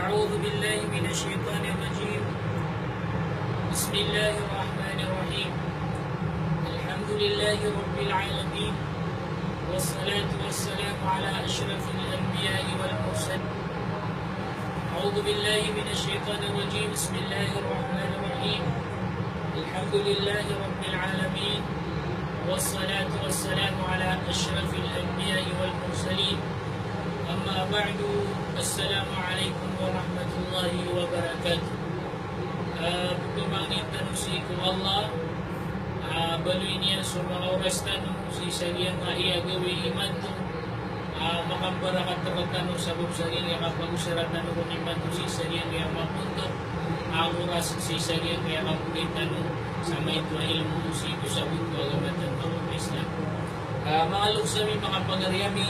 أعوذ بالله من الشيطان الرجيم. بسم الله الرحمن الرحيم. الحمد لله رب العالمين، والصلاة والسلام على أشرف الأنبياء والمرسلين. أعوذ بالله من الشيطان الرجيم. بسم الله الرحمن الرحيم. الحمد لله رب العالمين، والصلاة والسلام على أشرف الأنبياء والمرسلين. أما بعد، السلام عليكم ورحمة الله وبركاته. Pagpamangin tanusikum Allah, baluin niya sa mga oras tanong si sariyang maiagawi iman to, makambarakat na tanong sa bubsagin nga kapag usarat tanong kung iman to si sariyang kaya mapunto, ang oras si sariyang kaya kapulit tanong sa may tuwa ilmu si kusabot ko agamatan mga Islam. Mga luksami, mga pag-aryami,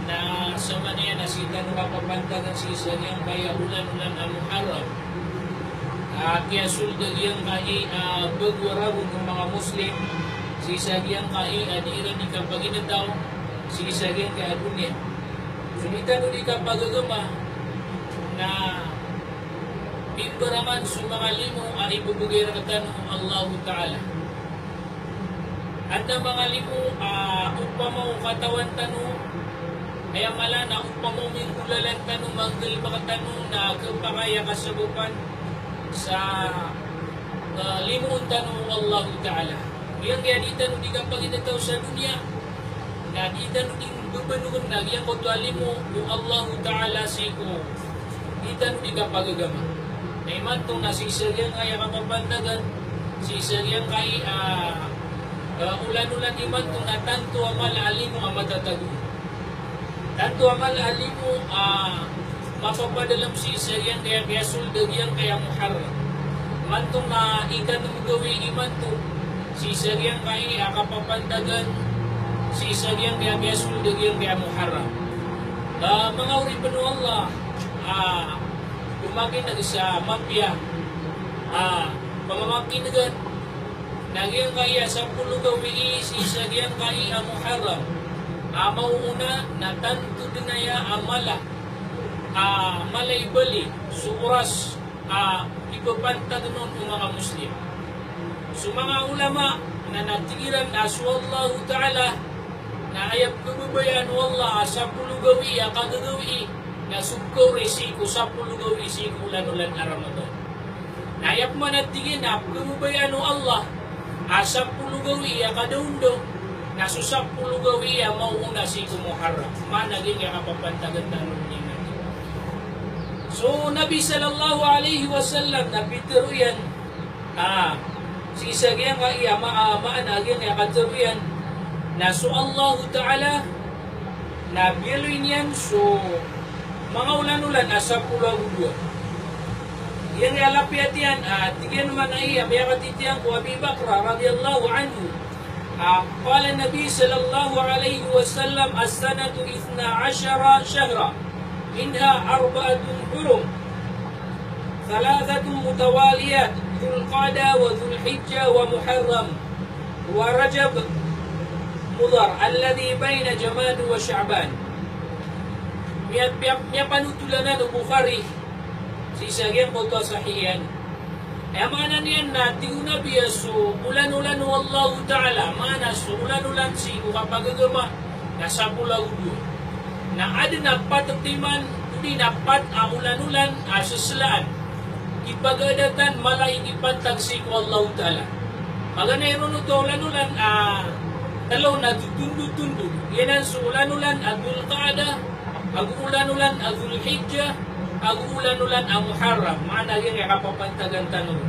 na sa maniya na si tanong kapapantagan si sariyang kaya ulan-ulan ang Muharram. Kaya suldag yang kai bagwarabong ng mga Muslim, si sagyang kai adiran ni kapaginataw, si sagyang kay adunya. Sulitan uli kapagagama na pimbaraman sa mga limo ang ibubugay na katanong Allah Ta'ala. At na mga limo upamaw katawan tanong, kaya mala na upamaw mingkulalan tanong, manggal baka tanong na kapakaya kasabupan sa limuon tanong Allah Ta'ala. Yang kaya di tanong di kapag inataw sa dunia, na di tanong di babanungan na, yang ko tualimu yung Allah Ta'ala siko, di tanong di kapag agama. Na iman itong nasisaryang kaya kapapandagan, sisaryang kaya ulan-ulan iman itong na tanto amal alimu ang matatago. Tanto amal alimu mapapadalam si sariyang kaya suldag yang kaya Muharram. Mantong na ikan gawi iman to, si sariyang kaya kapapandagan, si sariyang kaya suldag yang kaya Muharram. Mga uri pa no Allah, lumagin na sa mapya, pamamapinagan, nagyang kaya sa pulo gawi si sariyang kaya Muharram. Mauuna na tanto dinaya amala, malaybali sa oras ipapantag nun ng mga Muslim. So mga ulama na natigiran na Allah Ta'ala na ayap kababayan wallah sa pulugawi kagagawi na subkaw resiko sa pulugawi siko ulan-ulan na Ramadan. Na ayap manatigin na kababayan Allah sa pulugawi kadaundo na susap pulugawi mauuna siko Muharram. Managing kapapantagan tanong niya. So, Nabi sallallahu alaihi wasallam na pitiruyan, si isagyang kaya maanagyan na katiruyan, na so Allah Ta'ala, na biluin yan, so mga ulan-ulan, asa pulau dua. Yang alapiat yan, tigyan naman na iya, may katitiyan ko, Abi Bakra, radiyallahu anhu, qala Nabi sallallahu alaihi wasallam, as-sanatu 12 syahra, منها 4 حرم 3 متواليات ذو القعدة وذو الحجة ومحرم ورجب مضر الذي بين جماد وشعبان. May panutulanan ng Bukhari si sagyang kota sahihan. Mana niyan na tinguna biya so ulan-ulan wallahu ta'ala, mana so ulan-ulan si kapagagama nasa pulau dua. Na ada napat timan, hindi napat ulan-ulan seselaan. Ipagadatan malay ipantag si Allah Ta'ala. Maganay ron ito ulan-ulan, talaw na tutundo-tundo. Yan ang ulan-ulan, Dhul Qa'dah, ulan-ulan, Dhul Hijjah, ulan-ulan, Muharram. Mana yung kapapantagan tanong.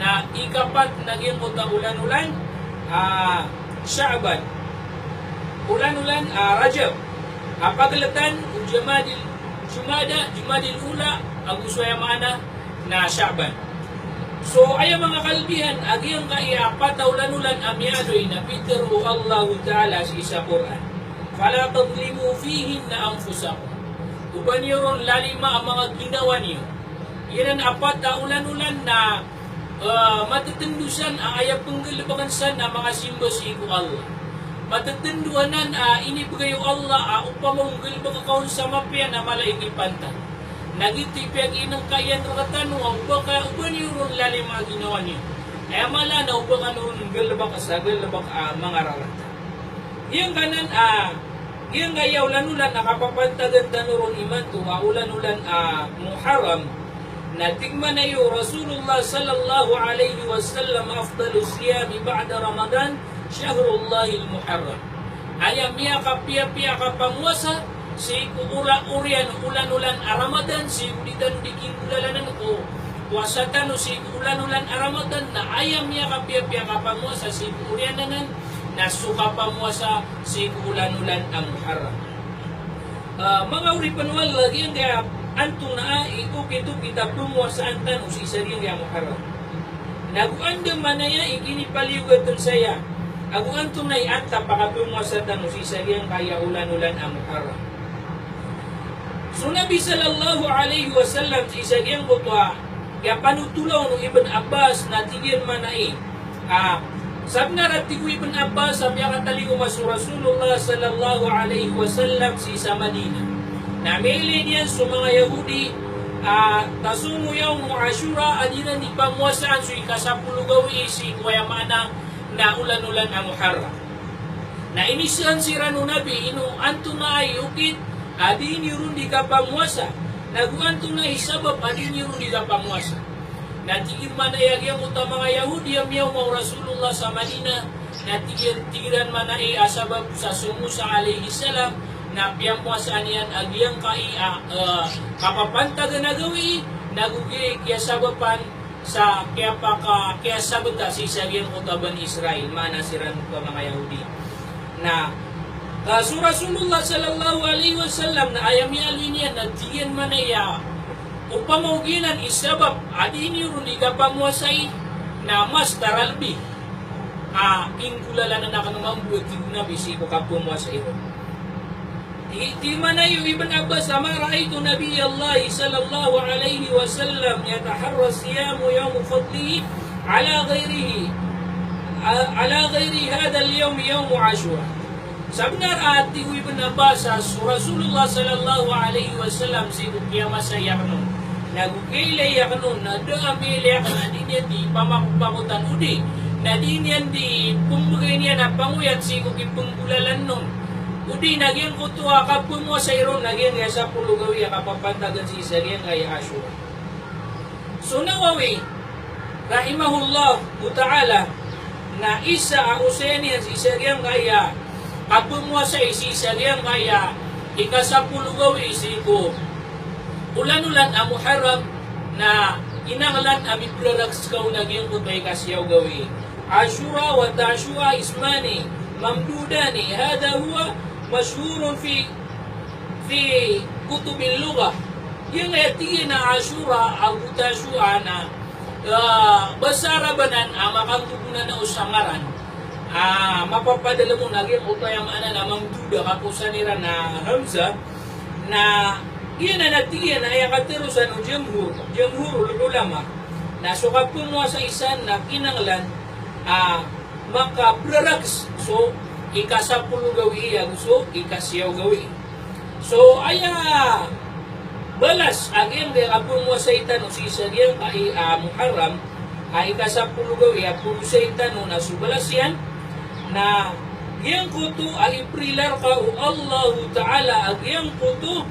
Na ikapat naging kota ulan-ulan, Sha'ban. Ulan-ulan, Rajab. Paglatan Jumadil Ula ang uswaya mana na Sha'ban. So ay mga kalbihan agyang kaya patawlanulan amyadoy na pitiru Allah Ta'ala sa isa Quran. Fala tadlimu fihin na anfusakum. Uban yun lalima ang mga ginawa niyo. Yan ang apat na ulan-ulan na matatendusan ang ayap penggalabakansan na mga simbasiku Allah. Matatenduanan inibigay Allah upamunggal baka kaun sa mapya na malaiki pantang. nagitipyag inang kayan rakatan o baka uban yung lalim mga ginawa niyo. Kaya mala na uban ano galabak sa galabak mga rarata. Yung kanan yung gayaw lanulan nakapapantagan tanuron iman to maulan-ulan Muharram na tigman na yung Rasulullah sallallahu alayhi wa sallam afdalu siyami ba'da Ramadan Shahrullahil Muharram. Ayam miya kapia-pia kapamuasa si urian ulan-ulan Ramadan si ulitan diking ulalanan ko puasatan si ulan-ulan Ramadan na ayam miya kapia-pia kapamuasa si uriananan na suka pamuasa si ulan-ulan ang Muharram. Mga uri panuwal lagi ang kaya antong na ito kita pumuasaan tan si sarili ang Muharram. Naguanda manaya ikinipaliwag dun saya. Agu antong na ianta pakapumuasaan tan si sarili ang kaya ulan-ulan ang Muharram. So Nabi sallallahu alaihi wasallam si sarili ang kutwa kaya panutulaw ng Ibn Abbas na tigyan manay sabi nga rati ko Ibn Abbas, sabi ang kataligo mas Rasulullah sallallahu alaihi wasallam si sa Madina. Namili niya sa mga Yahudi, tasumo yung Ashura, adina ni pamuasaan so ikasapulugaw isi kuya mana na ulan-ulan ang Muharram. Na inisihan si Rano Nabi, ino anto na ay ukit, adini rin di ka pamuasa. Naguanto na isabab, adini rin di ka pamuasa. Natigir manayagyang uta mga Yahudi ang miyaw mga Rasulullah sa Madina natigiran manay asabab sa sumusa alayhi salam na piyang puasaan yan agyang kapapantagan na gawi nagugi kaya sabapan sa kaya sabata si sagyang utaban Israel manasiran ko mga Yahudi na so Rasulullah sallallahu alaihi wasallam na ayami alinian natigiran manaya upamauginan isabab adini rin ikapamuasay na mas taralbi ingkulala na nakanamambuot yung Nabi si kapamuasay rin. Di man na yung Ibn Abbas amaray ito Nabi Allah sallallahu alayhi wa sallam yataharra siyamu yawm fadlihi ala ghairihi hada al-yawm yawm Ashura. Sabi na ati ko Ibn Abbas Rasulullah sallallahu alayhi wa sallam si Ukiyama sa yaknon nagukilay yaknon na doamili yaknon di niya di pamakupakutan udi na di niya di pumugay niya na panguyat si kukipungkulalan nun udi nagyang kutuwa kapun mo sa iron nagyang yasa pulugawi kapapantagan si Isariyang kay Ashura. So Nawawi rahimahullah ta'ala na isa usenian si Isariyang kaya kapun mo sa si Isariyang kaya ikasapulugawi si ko ulan-ulan ang Muharram na inanglan ang ibrarags kaw nagyang kutay kasyaw gawi. Ashura wa Tashua ismani mamdudani hada huwa masyhurun fi kutubil lugha. Yung etiye na Ashura ang Tashua na basarabanan makangkukunan na usangaran mapapadala mo nagyang kutay ang na mamduda kapusan nila na Hamza na iyan na natiyan na ayakatirusan ng jamhurul ulama na sukap mo sa isan na kinanglan makabrarags so ikasapuluh gawi yang so ikasyaw gawi so balas ageng de kapun mo sa itan si sagyang Muharram ikasapuluh gawi apun sa itan na subalas yan na yang kutu iprilar ka Allah Ta'ala agyang kutu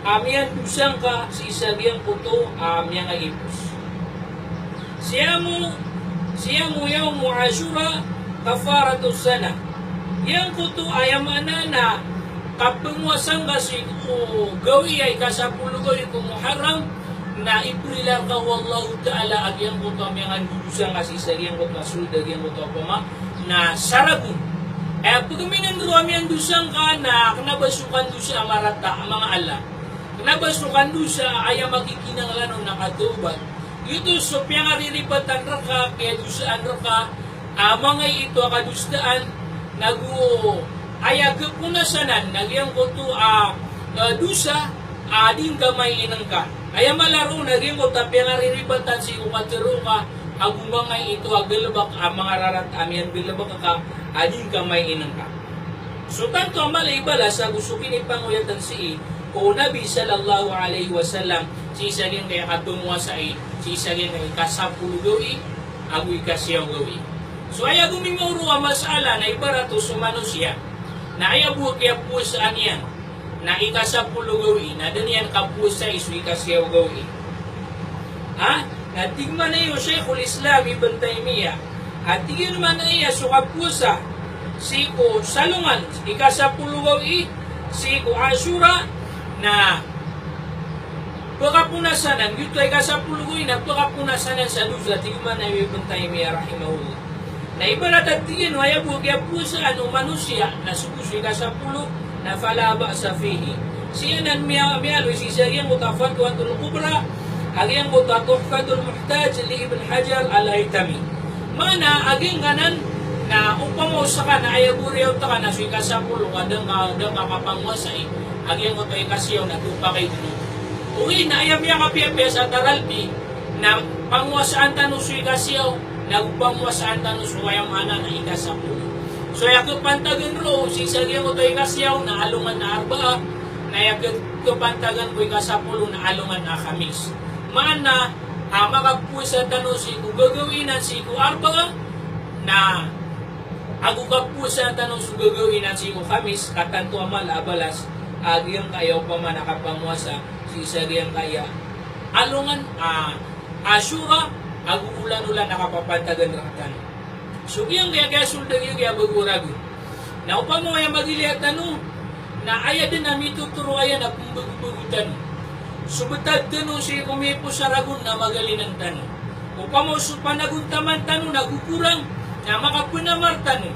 amiyan dusang ka si isagyang kuto amiyang ipos. Siyamu yawm Ashura kafaratus sana. Yang kuto ayamana na kapungwasang ka si gawi ay kasapuluh gawi ko Muharram na iprilar ka wallahu ta'ala agyang kuto amiyang dusang ka si isagyang kuto asul dagyang kuto apama na saragun. Pagaminan ro amiyang dusang ka na kanabasukan dusa amarata ang mga Allah. Nabasukan doon sa ayaw makikinanglan ng nakatubat. Ito so piyang ariripatan raka, kaya dusaan raka, mga ito akadustaan, ayaw kapunasanan, nagyang ko to dusa, ading kamay inang ka. Ayaw malaro, nagyang ko tapiyang ariripatan si ukatero ka, agumangay ito agalabak, mga rarat amyan galabak ka, ading kamay inang ka. So tanto ang malay bala sa gusto kinipanguyatan si ko Nabi sallallahu alaihi wasallam si isa rin kaya katunwa sa si isa rin kaya kasapulu gawi agoy kasiyaw gawi. So ay gumimuro ang masala na ibarato sa manusia na ay abuot kaya po saan yan na ikasapulo gawi na daniyan kapusa isu ikasiyaw gawi. Ha? Natigman na yung Sheikhul Islam Ibn Taymiyyah at tigil man na iya so kapusa si ko salungan ikasapulo gawi si ko Ashura na pagkapunasanan, yun ay kasapulugoy na pagkapunasanan sa lusa, tigman na Ibn Taymiyyah rahimahullah. Na ibaratagtigin, hayabog, yapo sa manusia, na sukusoy kasapulo, na falaba sa fihi. Siya nan miyalo, si Sariyang mutafatwatul kubra, agiyang mutatuhfatul muhtaj, li Ibn Hajar al-Haytami. Mana, aging ganan, na upang mo sa ka, na ayaguriyaw ta ka, na suy kasapulo, kadang kakapangwasay, agiyang mo tayo kasiyaw, na tupakay dito. Uwi na ayam yang kapiapia sa taralbi na pangwasaan tanu suy kasiyaw nagpangwasaan tanu suwayang ana na ikasapulo. So yakot pantagan ro si sagya mo toy kasiyaw na alungan na arba na yakot pantagan ko ikasapulo na alungan na Khamis. Maana makapusa tanu si ko gagawin si ko arba na ako kapusa tanu si gagawin si ko Khamis katanto amal abalas agiyang kayaw pa man nakapangwasa isa riyang kaya alungan Ashura aguulan-ulan nakapapantagan ratan. So iyang kaya suldan yung kaya bagurago. Na upang mo kaya magilihat na aya din na mituturo aya na pumbagutan. Subetad tanu si kumipo sa ragun na magalinan tanu. Upang mo panaguntaman tanu nagukurang na makapunamar tanu.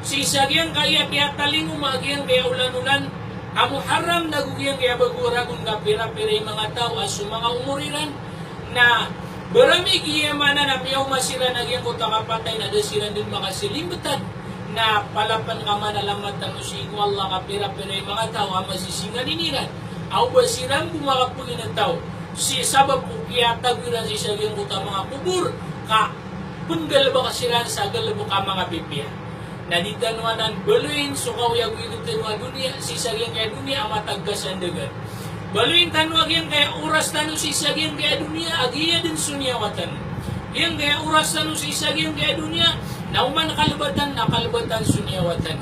Si isa riyang kaya talingo magiyang kaya ulan-ulan amo haram nagugiyang kaya baguragon nga pira-pira yung mga tao as mga umuriran na barami giyamana na piyaw masira nagyang ko takapatay na dasiran din makasilimbatan na palapan ka manalamatang usigo Allah ka pira-pira yung mga tao ang masisingan iniran aw basiran bumakapugin ng tao si sabab po kaya tagiran si sagyang ko mga kubur ka punggal ba kasiran sa galabo ka mga pipiya na ditanuanan baluin sukaw yung ilutanwa dunia si sagyang kaya dunia ang matagkasan dagan baluin tanwag yung kaya oras tanu si sagyang kaya dunia agiya din sunyawatan yung kaya oras tanu si sagyang kaya dunia na uman kalabatan sunyawatan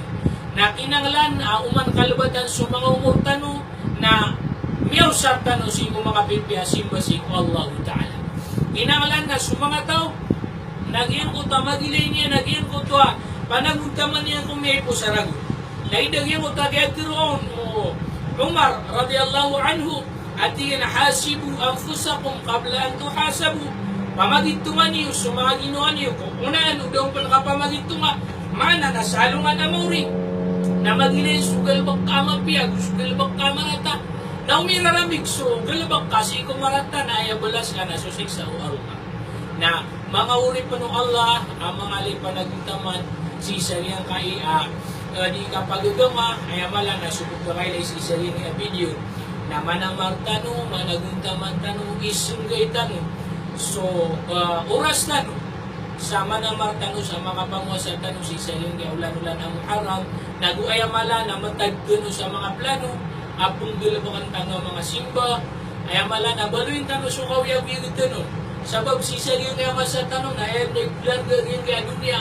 na kinanglan uman kalabatan sa mga umur tanu na miyawsap tanu si ko mga pipiya simba si ko Allah Ta'ala kinanglan na sa mga tao nagyang ko tamagilay niya nagyang ko to panaguntaman niya kung may po sa rago. Naidagyan mo tagayag tiroon o Umar radiyallahu anhu at diyan hasibu anfusakum qabla an tuhasabu pamagintungan niyo sa mga ginawa niyo kung unaan daw pa nakapamagintunga mana nasalungan na mauri na magilin sugal bak kamapiyag sugal bak kamarata na umiraramig sugal bak kasi kumarata na ayabalas ka na susik sa uaruka na mga uri pa ng Allah ang mga lipanagutaman si sariyang kai di kapagagama ay amala na subok ka kailay si sariyang video na manamar tanu, managuntaman tanu, isunggay tanu so oras tanu sa manamar tanu sa mga pangwasa tanu si sariyang ulan-ulan ang araw nagu ay amala na matagtuno sa mga plano apong dalabakan tanu mga simba ay amala na baluin tanu so kawiyag tanu sabab si sariyang masa tanu na ay naglarga rin kaya dunia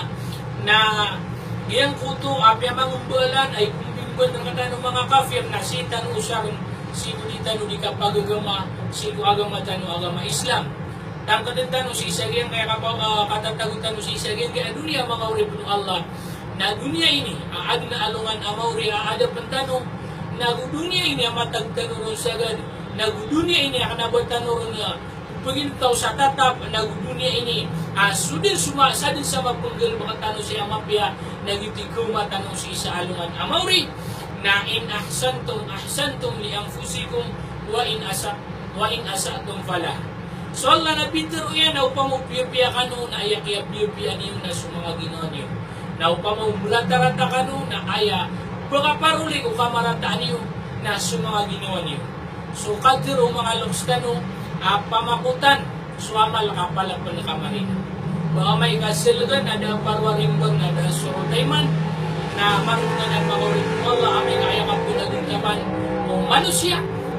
na iyang kuto apya mangumbalan ay kumbimban ng katanong mga kafir na si tanu usaron si tanu di kapagagama si agama tanu agama Islam tangkadan tanu si isagyan kaya katatagot tanu si isagyan kaya dunia mga urip ng Allah na dunia ini aad na alungan amauri aada pantano na dunia ini amatag tanurong sagad na dunia ini akan tanurong pagintaw sa tatap na dunia ini sudin sadin sa mapunggal mga tanong si amapya nagitikum tanong si isa alungan amauri na in ahsantum li anfusikum wa in asatum fala so Allah na pintero yan na upang upiya kanu na ayak piya niyo na sa mga ginawa niyo na upang umulatarata kanu na aya baka paruli o kamarataan niyo na sa mga ginawa niyo so kadiro mga loks kanu pamakutan suamal kapalapan na kamarin baka may kasilgan ada parwarimbang ada surutayman na marungan ang mga ulit Allah aming kaya kapunaguntaman o manusia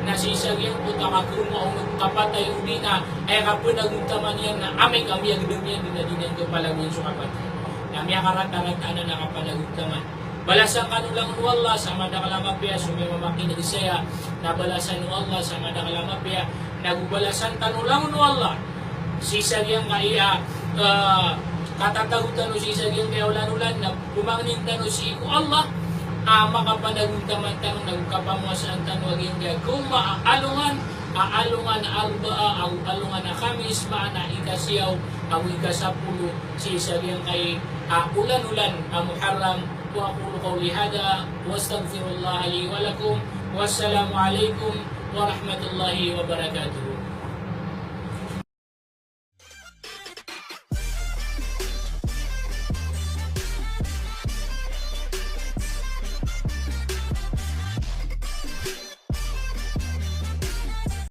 nasisagyang puta kakruma o kapatay uli na ay kapunagutaman yan na aming kami ang dumiyan dinadinan ko palagin so kapatay. Kami akarat-arat na nakapalagutaman. Balasan kanulang Allah sama nakalamapya sumimamakin isaya na balasan Allah sama nakalamapya nagbalasan tanulang Allah sisagyang kaya katatagutan o sisagyang kaya ulan-ulan na kumangnin tanu si Allah makapanagutaman tanong nagkapamuasaan tanong yung kaya kung maaalungan alba alungan na kamis maana ikasiyaw ang ikasapulo sisagyang kay ulan-ulan Muharram. وأقول قولي هذا وأستغفر الله لي ولكم والسلام عليكم ورحمة الله وبركاته.